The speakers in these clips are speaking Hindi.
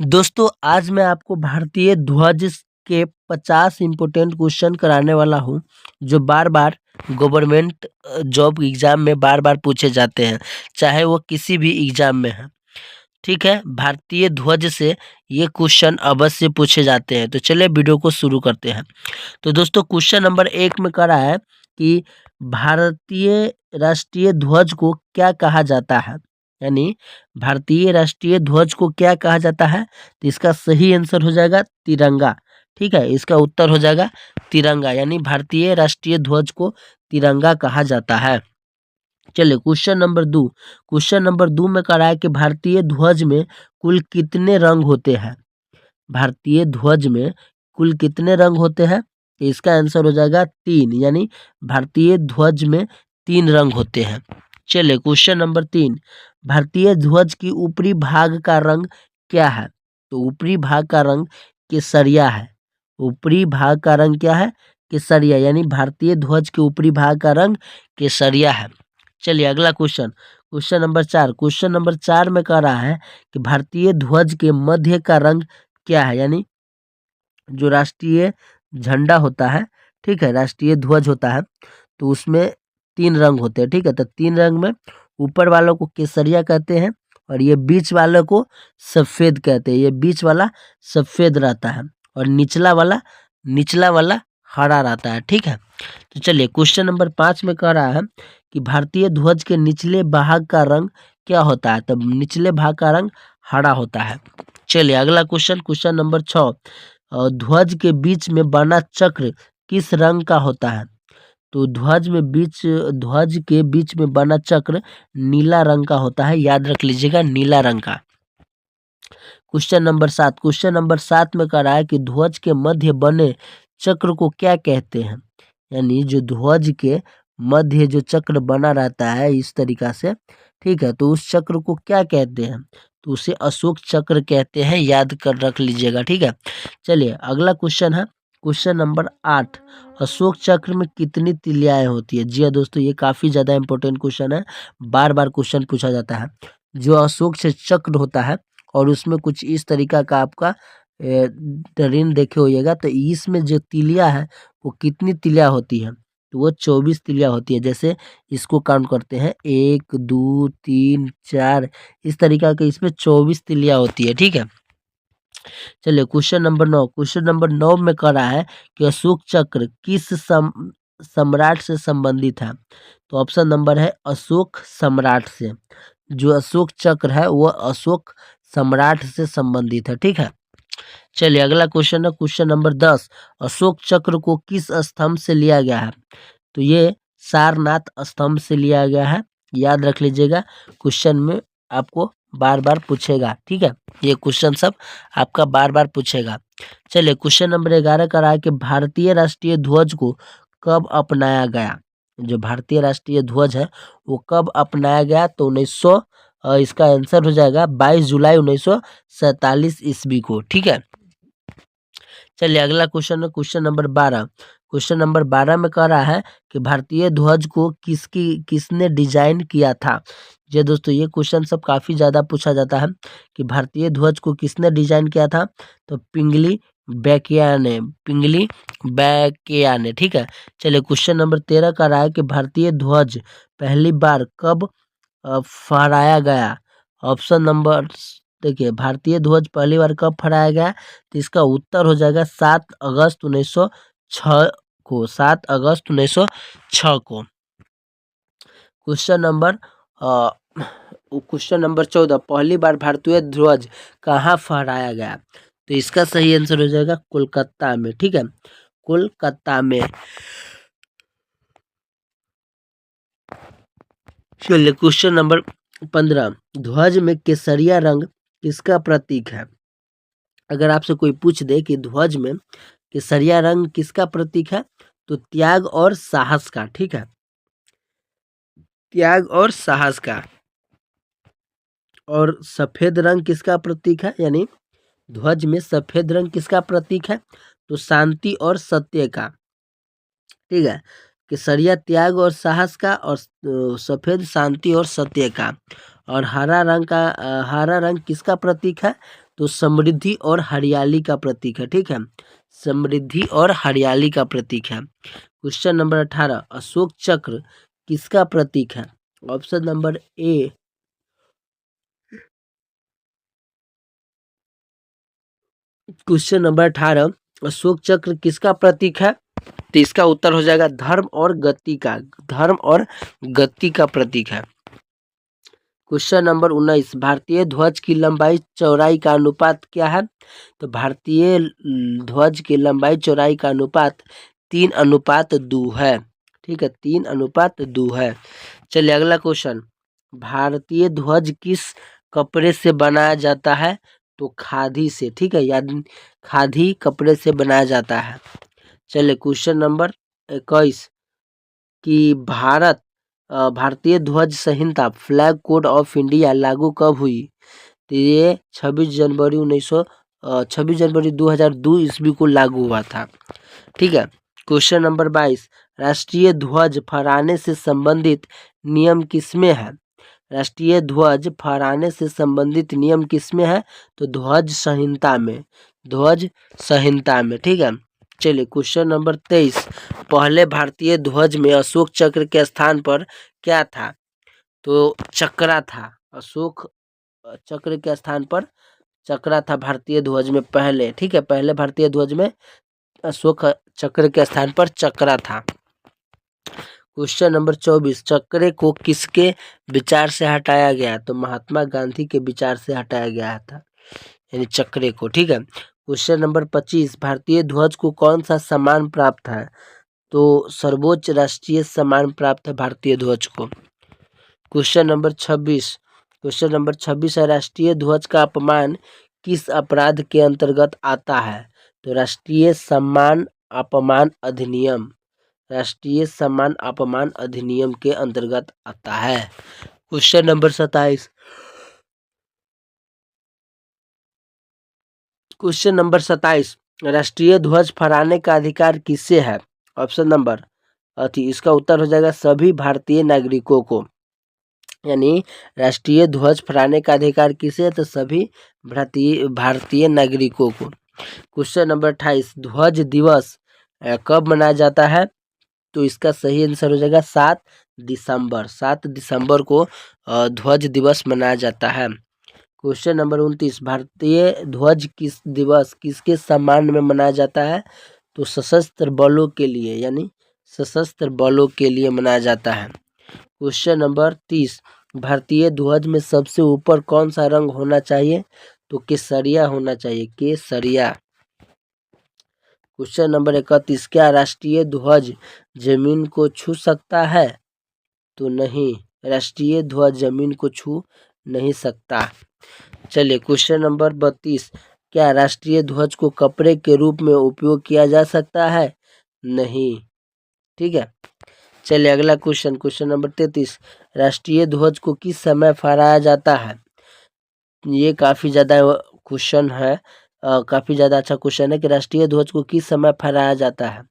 दोस्तों आज मैं आपको भारतीय ध्वज के 50 इम्पोर्टेंट क्वेश्चन कराने वाला हूँ जो बार बार गवर्नमेंट जॉब एग्जाम में बार बार पूछे जाते हैं, चाहे वो किसी भी एग्जाम में है। ठीक है, भारतीय ध्वज से ये क्वेश्चन अवश्य पूछे जाते हैं। तो चलिए वीडियो को शुरू करते हैं। तो दोस्तों क्वेश्चन नंबर 1 में कह रहा है कि भारतीय राष्ट्रीय ध्वज को क्या कहा जाता है। यानी भारतीय राष्ट्रीय ध्वज को क्या कहा जाता है, तो इसका सही आंसर हो जाएगा तिरंगा। ठीक है, इसका उत्तर हो जाएगा तिरंगा, यानी भारतीय राष्ट्रीय ध्वज को तिरंगा कहा जाता है। चलिए क्वेश्चन नंबर 2 में कह रहा है कि भारतीय ध्वज में कुल कितने रंग होते हैं। भारतीय ध्वज में कुल कितने रंग होते हैं, तो इसका आंसर हो जाएगा 3, यानी भारतीय ध्वज में 3 रंग होते हैं। चलिए क्वेश्चन नंबर 3, भारतीय ध्वज की ऊपरी भाग का रंग क्या है। तो ऊपरी भाग का रंग केसरिया है। ऊपरी भाग का रंग क्या है, केसरिया, यानी भारतीय ध्वज के ऊपरी भाग का रंग केसरिया है। चलिए अगला क्वेश्चन नंबर 4 में कह रहा है कि भारतीय ध्वज के मध्य का रंग क्या है। यानी जो राष्ट्रीय झंडा होता है, ठीक है, राष्ट्रीय ध्वज होता है, तो उसमें 3 रंग होते हैं। ठीक है, तो 3 रंग में ऊपर वालों को केसरिया कहते हैं और ये बीच वालों को सफ़ेद कहते हैं। ये बीच वाला सफ़ेद रहता है और निचला वाला हरा रहता है। ठीक है, तो चलिए क्वेश्चन नंबर 5 में कह रहा है कि भारतीय ध्वज के निचले भाग का रंग क्या होता है। तब निचले भाग का रंग हरा होता है। चलिए अगला क्वेश्चन नंबर 6, ध्वज के बीच में बना चक्र किस रंग का होता है। तो ध्वज के बीच में बना चक्र नीला रंग का होता है, याद रख लीजिएगा, नीला रंग का। क्वेश्चन नंबर 7 में कह रहा है कि ध्वज के मध्य बने चक्र को क्या कहते हैं। यानी जो ध्वज के मध्य जो चक्र बना रहता है इस तरीका से, ठीक है, तो उस चक्र को क्या कहते हैं, तो उसे अशोक चक्र कहते हैं, याद कर रख लीजिएगा। ठीक है, चलिए अगला क्वेश्चन है क्वेश्चन नंबर 8, अशोक चक्र में कितनी तिलियाएं होती है। जी हाँ दोस्तों, ये काफ़ी ज़्यादा इंपॉर्टेंट क्वेश्चन है, बार बार क्वेश्चन पूछा जाता है। जो अशोक से चक्र होता है और उसमें कुछ इस तरीका का आपका ट्रेन देखे होइएगा, तो इसमें जो तिलिया है वो कितनी तिलिया होती है, तो वो 24 तिलिया होती है। जैसे इसको काउंट करते हैं 1 2 3 4, इस तरीका के इसमें 24 तिलिया होती है। ठीक है, चलिए क्वेश्चन नंबर 9 में कह रहा है कि अशोक चक्र किस सम्राट से संबंधित है। तो ऑप्शन नंबर है अशोक सम्राट से। जो अशोक चक्र है वो अशोक सम्राट से संबंधित है। ठीक है, चलिए अगला क्वेश्चन है क्वेश्चन नंबर 10, अशोक चक्र को किस स्तंभ से लिया गया है। तो ये सारनाथ स्तंभ से लिया गया है, याद रख लीजिएगा, क्वेश्चन में आपको बार बार पूछेगा। ठीक है, ये क्वेश्चन सब आपका बार बार पूछेगा। चलिए क्वेश्चन नंबर 11 का रहा है कि भारतीय राष्ट्रीय ध्वज को कब अपनाया गया। जो भारतीय राष्ट्रीय ध्वज है वो कब अपनाया गया, तो 1900, इसका आंसर हो जाएगा 22 जुलाई 1947 ईस्वी को। ठीक है, चलिए अगला क्वेश्चन है क्वेश्चन नंबर 12 में कह रहा है कि भारतीय ध्वज को किसने डिजाइन किया था। जी दोस्तों, ये क्वेश्चन सब काफ़ी ज़्यादा पूछा जाता है कि भारतीय ध्वज को किसने डिजाइन किया था, तो पिंगली बैकिया ने। ठीक है, चलिए क्वेश्चन नंबर 13 का रहा है कि भारतीय ध्वज पहली बार कब फहराया गया। ऑप्शन नंबर देखिए, भारतीय ध्वज पहली बार कब फहराया गया, तो इसका उत्तर हो जाएगा 7 अगस्त 1906 को। 7 अगस्त 1906 को। क्वेश्चन नंबर 14, पहली बार भारतीय ध्वज कहाँ फहराया गया, तो इसका सही आंसर हो जाएगा कोलकाता में। ठीक है, कोलकाता में। चलिए क्वेश्चन नंबर 15, ध्वज में केसरिया रंग किसका प्रतीक है। अगर आपसे कोई पूछ दे कि ध्वज में केसरिया रंग किसका प्रतीक है, तो त्याग और साहस का। ठीक है, त्याग और साहस का। और सफेद रंग किसका प्रतीक है, यानी ध्वज में सफेद रंग किसका प्रतीक है, तो शांति और सत्य का। ठीक है, केसरिया त्याग और साहस का और सफेद शांति और सत्य का। और हरा रंग किसका प्रतीक है, तो समृद्धि और हरियाली का प्रतीक है, ठीक है, समृद्धि और हरियाली का प्रतीक है। क्वेश्चन नंबर 18, अशोक चक्र किसका प्रतीक है? Option number A, question number 18, Ashok चक्र किसका प्रतीक है? तो इसका उत्तर हो जाएगा धर्म और गति का, धर्म और गति का प्रतीक है। क्वेश्चन नंबर 19, भारतीय ध्वज की लंबाई चौड़ाई का अनुपात क्या है? तो भारतीय ध्वज की लंबाई चौड़ाई का अनुपात 3:2 है, ठीक है, 3:2 है। चलिए अगला क्वेश्चन, भारतीय ध्वज किस कपड़े से बनाया जाता है? तो खादी से, ठीक है, यानी खादी कपड़े से बनाया जाता है। चलिए क्वेश्चन नंबर 21, कि भारतीय ध्वज संहिता फ्लैग कोड ऑफ इंडिया लागू कब हुई? तो ये 26 जनवरी 2002 ईस्वी को लागू हुआ था, ठीक है। क्वेश्चन नंबर 22, राष्ट्रीय ध्वज फहराने से संबंधित नियम किसमें है? राष्ट्रीय ध्वज फहराने से संबंधित नियम किसमें है? तो ध्वज संहिता में, ध्वज संहिता में, ठीक है। चलिए क्वेश्चन नंबर 23, पहले भारतीय ध्वज में अशोक चक्र के स्थान पर क्या था? तो चक्रा था, अशोक चक्र के स्थान पर चक्रा था भारतीय ध्वज में पहले, ठीक है, पहले भारतीय ध्वज में अशोक चक्र के स्थान पर चक्रा था। क्वेश्चन नंबर 24, चक्रे को किसके विचार से हटाया गया? तो महात्मा गांधी के विचार से हटाया गया था, यानी चक्रे को, ठीक है। क्वेश्चन नंबर 25, भारतीय ध्वज को कौन सा सम्मान प्राप्त है? तो सर्वोच्च राष्ट्रीय सम्मान प्राप्त है भारतीय ध्वज को। क्वेश्चन नंबर 26 है, राष्ट्रीय ध्वज का अपमान किस अपराध के अंतर्गत आता है? तो राष्ट्रीय सम्मान अपमान अधिनियम, राष्ट्रीय सम्मान अपमान अधिनियम के अंतर्गत आता है। क्वेश्चन नंबर 27, क्वेश्चन नंबर 27, राष्ट्रीय ध्वज फहराने का अधिकार किसे है? ऑप्शन नंबर इसका उत्तर हो जाएगा सभी भारतीय नागरिकों को, यानी राष्ट्रीय ध्वज फहराने का अधिकार किसे है? तो सभी भारतीय नागरिकों को। क्वेश्चन नंबर 28, ध्वज दिवस कब मनाया जाता है? तो इसका सही आंसर हो जाएगा 7 दिसंबर, 7 दिसंबर को ध्वज दिवस मनाया जाता है। क्वेश्चन नंबर 29, भारतीय ध्वज किस दिवस किसके सम्मान में मनाया जाता है? तो सशस्त्र बलों के लिए, यानी सशस्त्र बलों के लिए मनाया जाता है। क्वेश्चन नंबर 30, भारतीय ध्वज में सबसे ऊपर कौन सा रंग होना चाहिए? तो केसरिया होना चाहिए, केसरिया। क्वेश्चन नंबर 31, क्या राष्ट्रीय ध्वज जमीन को छू सकता है? तो नहीं, राष्ट्रीय ध्वज जमीन को छू नहीं सकता। चलिए क्वेश्चन नंबर 32, क्या राष्ट्रीय ध्वज को कपड़े के रूप में उपयोग किया जा सकता है? नहीं, ठीक है। चलिए अगला क्वेश्चन, क्वेश्चन नंबर 33, राष्ट्रीय ध्वज को किस समय फहराया जाता है? ये काफ़ी ज़्यादा क्वेश्चन है, काफ़ी ज़्यादा अच्छा क्वेश्चन है कि राष्ट्रीय ध्वज को किस समय फहराया जाता है,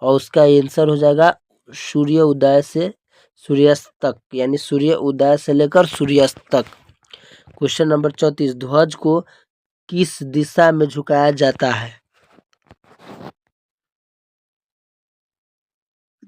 और उसका आंसर हो जाएगा सूर्य उदय से सूर्यास्त तक, यानी सूर्य उदय से लेकर सूर्यास्त तक। क्वेश्चन नंबर 34, ध्वज को किस दिशा में झुकाया जाता है?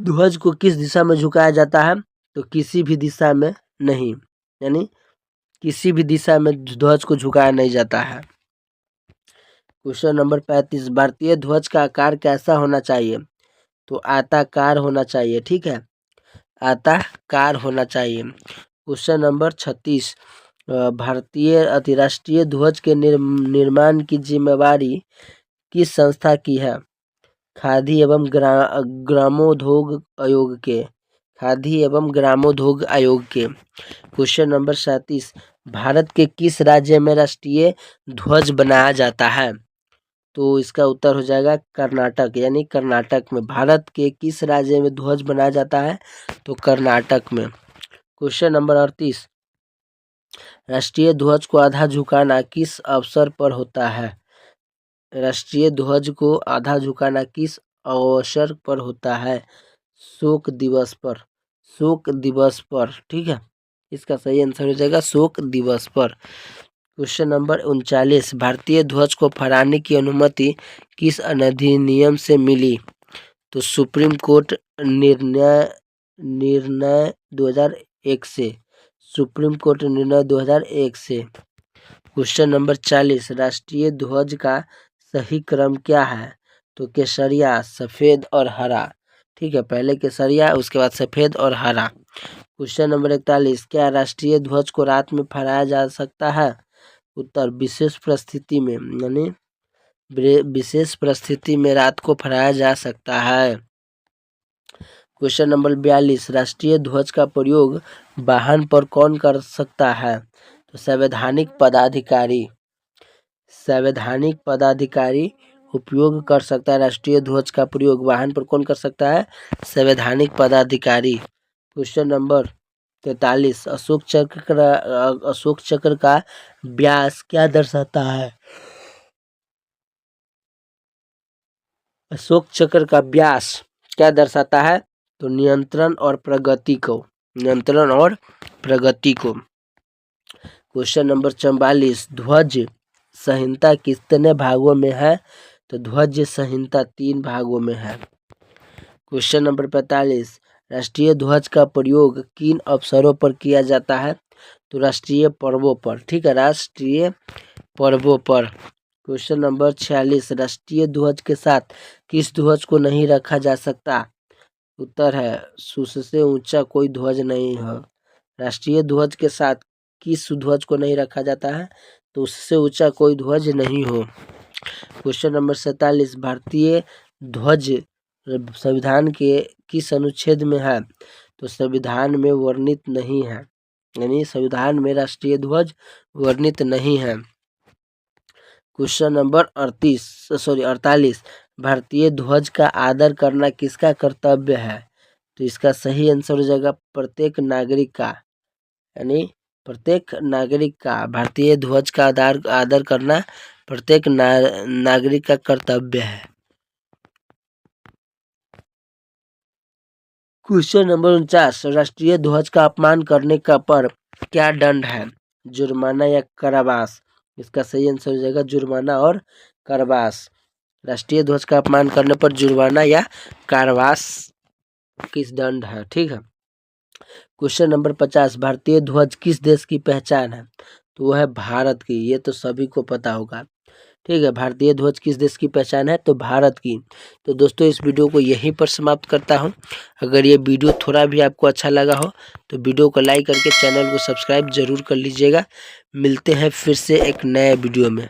ध्वज को किस दिशा में झुकाया जाता है? तो किसी भी दिशा में नहीं, यानी किसी भी दिशा में ध्वज को झुकाया नहीं जाता है। क्वेश्चन नंबर 35, भारतीय ध्वज का आकार कैसा होना चाहिए? तो आयताकार होना चाहिए, ठीक है, आयताकार होना चाहिए। क्वेश्चन नंबर 36, भारतीय अंतर्राष्ट्रीय ध्वज के निर्माण की जिम्मेवारी किस संस्था की है? खादी एवं ग्रामोद्योग आयोग के, खादी एवं ग्रामोद्योग आयोग के। क्वेश्चन नंबर 37, भारत के किस राज्य में राष्ट्रीय ध्वज बनाया जाता है? तो इसका उत्तर हो जाएगा कर्नाटक, यानी कर्नाटक में। भारत के किस राज्य में ध्वज बनाया जाता है? तो कर्नाटक में। क्वेश्चन नंबर 38, राष्ट्रीय ध्वज को आधा झुकाना किस अवसर पर होता है? राष्ट्रीय ध्वज को आधा झुकाना किस अवसर पर होता है? शोक दिवस पर, शोक दिवस पर, ठीक है, इसका सही आंसर हो जाएगा शोक दिवस पर। क्वेश्चन नंबर 39, भारतीय ध्वज को फहराने की अनुमति किस अधिनियम से मिली? तो सुप्रीम कोर्ट निर्णय 2001 से। सुप्रीम कोर्ट निर्णय 2001 से। क्वेश्चन नंबर 40, राष्ट्रीय ध्वज का सही क्रम क्या है? तो केसरिया, सफेद और हरा। ठीक है, पहले केसरिया, उसके बाद सफेद और हरा। क्वेश्चन नंबर 41, क्या राष्ट्रीय ध्वज को रात में फहराया जा सकता है? उत्तर, विशेष परिस्थिति में, यानी विशेष परिस्थिति में रात को फहराया जा सकता है। क्वेश्चन नंबर 42, राष्ट्रीय ध्वज का प्रयोग वाहन पर कौन कर सकता है? तो संवैधानिक पदाधिकारी। संवैधानिक पदाधिकारी उपयोग कर सकता है। राष्ट्रीय ध्वज का प्रयोग वाहन पर कौन कर सकता है? संवैधानिक पदाधिकारी। क्वेश्चन नंबर 43, अशोक चक्र का व्यास क्या दर्शाता है? अशोक चक्र का व्यास क्या दर्शाता है? तो नियंत्रण और प्रगति को। नियंत्रण और प्रगति को। क्वेश्चन नंबर 44, ध्वज संहिता कितने भागों में है? तो ध्वज संहिता 3 भागों में है। क्वेश्चन नंबर 45, राष्ट्रीय ध्वज का प्रयोग किन अवसरों पर किया जाता है? तो राष्ट्रीय पर्वों पर। ठीक है, राष्ट्रीय पर्वों पर। क्वेश्चन नंबर 46, राष्ट्रीय ध्वज के साथ किस ध्वज को नहीं रखा जा सकता? उत्तर है, उससे ऊंचा कोई ध्वज नहीं है। राष्ट्रीय ध्वज के साथ किस ध्वज को नहीं रखा जाता है? तो उससे ऊंचा कोई ध्वज नहीं हो। क्वेश्चन नंबर 47, भारतीय ध्वज संविधान के किस अनुच्छेद में है? तो संविधान में वर्णित नहीं है, यानी संविधान में राष्ट्रीय ध्वज वर्णित नहीं है। क्वेश्चन नंबर 48, भारतीय ध्वज का आदर करना किसका कर्तव्य है? तो इसका सही आंसर हो जाएगा प्रत्येक नागरिक का, यानी प्रत्येक नागरिक का भारतीय ध्वज का आदर करना प्रत्येक नागरिक का कर्तव्य है। क्वेश्चन नंबर 49, राष्ट्रीय ध्वज का अपमान करने का पर क्या दंड है? जुर्माना या कारावास? इसका सही आंसर हो जाएगा जुर्माना और कारावास। राष्ट्रीय ध्वज का अपमान करने पर जुर्माना या कारावास किस दंड है। ठीक है। क्वेश्चन नंबर 50, भारतीय ध्वज किस देश की पहचान है? तो वह है भारत की। ये तो सभी को पता होगा। ठीक है, भारतीय ध्वज किस देश की पहचान है? तो भारत की। तो दोस्तों, इस वीडियो को यहीं पर समाप्त करता हूं। अगर ये वीडियो थोड़ा भी आपको अच्छा लगा हो तो वीडियो को लाइक करके चैनल को सब्सक्राइब जरूर कर लीजिएगा। मिलते हैं फिर से एक नए वीडियो में।